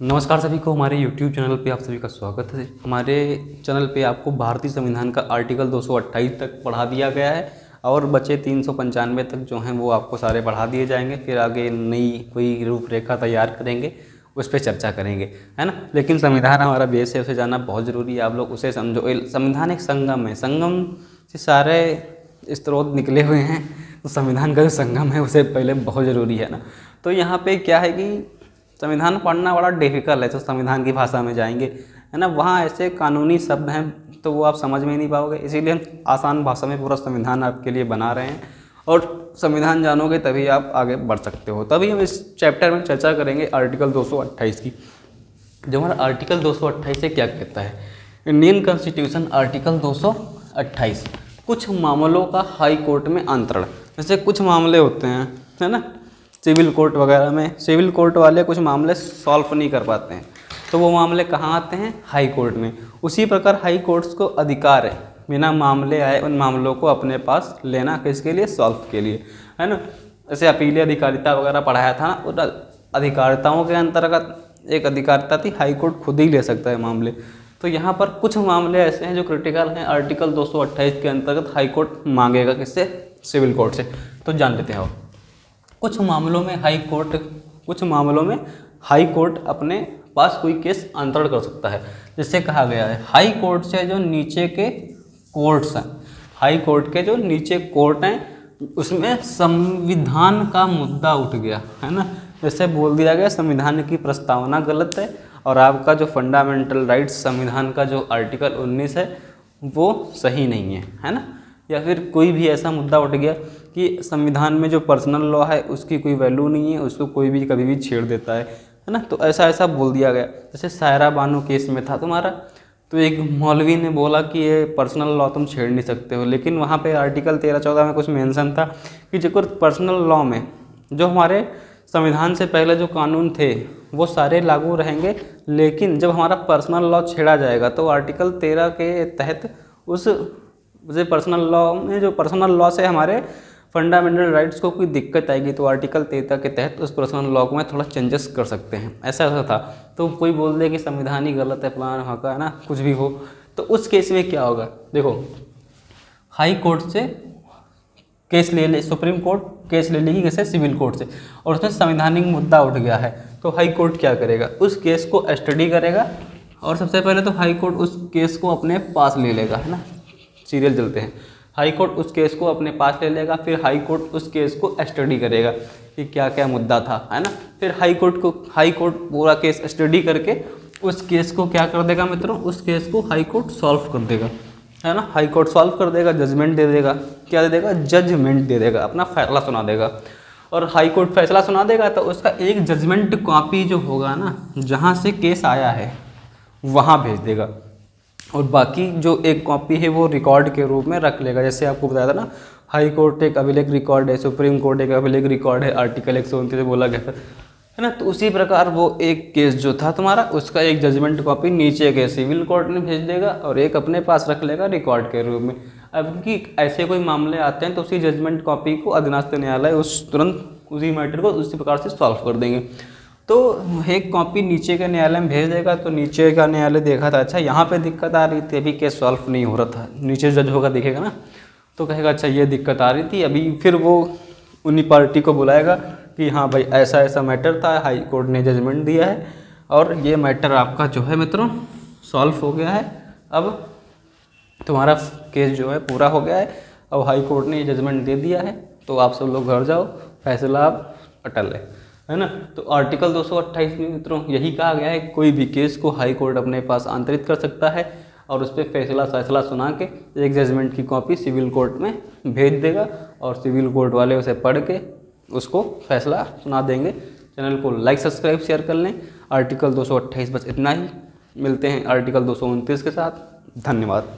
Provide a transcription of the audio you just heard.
नमस्कार सभी को, हमारे YouTube चैनल पे आप सभी का स्वागत है। हमारे चैनल पे आपको भारतीय संविधान का आर्टिकल 228 तक पढ़ा दिया गया है और बचे 395 तक जो हैं वो आपको सारे पढ़ा दिए जाएंगे। फिर आगे नई कोई रूपरेखा तैयार करेंगे, उस पर चर्चा करेंगे, है ना। लेकिन संविधान हमारा बेस है, उसे जानना बहुत ज़रूरी है। आप लोग उसे समझो। संविधान एक संगम है, संगम से सारे स्रोत निकले हुए हैं, तो संविधान का जो संगम है उसे पहले बहुत ज़रूरी है ना। तो यहाँ पे क्या है कि संविधान पढ़ना बड़ा डिफ़िकल्ट है, तो संविधान की भाषा में जाएंगे, है ना। वहाँ ऐसे कानूनी शब्द हैं तो वो आप समझ में ही नहीं पाओगे, इसीलिए हम आसान भाषा में पूरा संविधान आपके लिए बना रहे हैं। और संविधान जानोगे तभी आप आगे बढ़ सकते हो। तभी हम इस चैप्टर में चर्चा करेंगे आर्टिकल 228 की। जो हमारा आर्टिकल 228 से क्या कहता है, इंडियन कॉन्स्टिट्यूशन आर्टिकल 228, कुछ मामलों का हाई कोर्ट में अंतरण। जैसे कुछ मामले होते हैं, है ना, सिविल कोर्ट वगैरह में, सिविल कोर्ट वाले कुछ मामले सॉल्व नहीं कर पाते हैं, तो वो मामले कहाँ आते हैं, हाई कोर्ट में। उसी प्रकार हाई कोर्ट्स को अधिकार है बिना मामले आए उन मामलों को अपने पास लेना, किसके लिए, सॉल्व के लिए, है ना। जैसे अपीली अधिकारिता वगैरह पढ़ाया था ना, उन अधिकारिताओं के अंतर्गत एक अधिकारिता थी, हाई कोर्ट खुद ही ले सकता है मामले। तो यहाँ पर कुछ मामले ऐसे हैं जो क्रिटिकल हैं, आर्टिकल 228 के अंतर्गत हाई कोर्ट मांगेगा, किससे, सिविल कोर्ट से। तो जान लेते हैं। कुछ मामलों में हाई कोर्ट अपने पास कोई केस अंतरण कर सकता है। जिससे कहा गया है हाई कोर्ट से जो नीचे के कोर्ट्स हैं, हाई कोर्ट के जो नीचे कोर्ट हैं उसमें संविधान का मुद्दा उठ गया, है ना। जैसे बोल दिया गया संविधान की प्रस्तावना गलत है और आपका जो फंडामेंटल राइट्स संविधान का जो आर्टिकल 19 है वो सही नहीं है ना। या फिर कोई भी ऐसा मुद्दा उठ गया कि संविधान में जो पर्सनल लॉ है उसकी कोई वैल्यू नहीं है, उसको कोई भी कभी भी छेड़ देता है ना। तो ऐसा बोल दिया गया। जैसे सायरा बानो केस में था तुम्हारा, तो एक मौलवी ने बोला कि ये पर्सनल लॉ तुम छेड़ नहीं सकते हो, लेकिन वहाँ पे आर्टिकल 13-14 में कुछ मेंशन था कि जो पर्सनल लॉ में जो हमारे संविधान से पहले जो कानून थे वो सारे लागू रहेंगे, लेकिन जब हमारा पर्सनल लॉ छेड़ा जाएगा तो आर्टिकल 13 के तहत उस पर्सनल लॉ में, जो पर्सनल लॉ से हमारे फंडामेंटल राइट्स को कोई दिक्कत आएगी तो आर्टिकल 13 के तहत उस पर्सनल लॉ में थोड़ा चेंजेस कर सकते हैं। ऐसा था। तो कोई बोल दे कि संविधान ही गलत है, फलाना होगा, है ना, कुछ भी हो, तो उस केस में क्या होगा। देखो, हाई कोर्ट से केस ले ले, सुप्रीम कोर्ट केस ले लेगी कैसे, सिविल कोर्ट से, और उसमें संवैधानिक मुद्दा उठ गया है, तो हाई कोर्ट क्या करेगा, उस केस को स्टडी करेगा और सबसे पहले तो हाई कोर्ट उस केस को अपने पास ले लेगा, है ना। सीरियल चलते हैं। हाई कोर्ट उस केस को अपने पास ले लेगा, फिर हाई कोर्ट उस केस को स्टडी करेगा कि क्या क्या मुद्दा था, है ना। फिर हाई कोर्ट पूरा केस स्टडी करके उस केस को क्या कर देगा मित्रों, उस केस को हाई कोर्ट सॉल्व कर देगा, है ना। हाई कोर्ट सॉल्व कर देगा, जजमेंट दे देगा, क्या दे देगा, जजमेंट दे देगा, अपना फैसला सुना देगा। और हाई कोर्ट फैसला सुना देगा तो उसका एक जजमेंट कॉपी जो होगा ना, जहाँ से केस आया है वहाँ भेज देगा, और बाकी जो एक कॉपी है वो रिकॉर्ड के रूप में रख लेगा। जैसे आपको बताया था ना, हाई कोर्ट एक अभिलेख रिकॉर्ड है, सुप्रीम कोर्ट एक अभिलेख रिकॉर्ड है, आर्टिकल 129 से बोला गया था, है ना। तो उसी प्रकार वो एक केस जो था तुम्हारा, उसका एक जजमेंट कॉपी नीचे के सिविल कोर्ट में भेज देगा और एक अपने पास रख लेगा रिकॉर्ड के रूप में। अब कि ऐसे कोई मामले आते हैं तो उसी जजमेंट कॉपी को अधीनस्थ न्यायालय तुरंत उसी मैटर को उसी प्रकार से सॉल्व कर देंगे। तो एक कॉपी नीचे के न्यायालय में भेज देगा, तो नीचे का न्यायालय देखा था, अच्छा यहाँ पे दिक्कत आ रही थी, अभी केस सॉल्व नहीं हो रहा था, नीचे जज होगा देखेगा ना, तो कहेगा अच्छा ये दिक्कत आ रही थी अभी, फिर वो उन्हीं पार्टी को बुलाएगा कि हाँ भाई ऐसा ऐसा मैटर था, हाई कोर्ट ने जजमेंट दिया है और ये मैटर आपका जो है मित्रों सॉल्व हो गया है, अब तुम्हारा केस जो है पूरा हो गया है, अब हाई कोर्ट ने ये जजमेंट दे दिया है, तो आप सब लोग घर जाओ, फैसला आप अटल है ना। तो आर्टिकल 228 में मित्रों यही कहा गया है, कोई भी केस को हाई कोर्ट अपने पास आंतरित कर सकता है और उस पर फैसला सुना के एक जजमेंट की कॉपी सिविल कोर्ट में भेज देगा और सिविल कोर्ट वाले उसे पढ़ के उसको फैसला सुना देंगे। चैनल को लाइक, सब्सक्राइब, शेयर कर लें। आर्टिकल 228 बस इतना ही, मिलते हैं आर्टिकल 229 के साथ। धन्यवाद।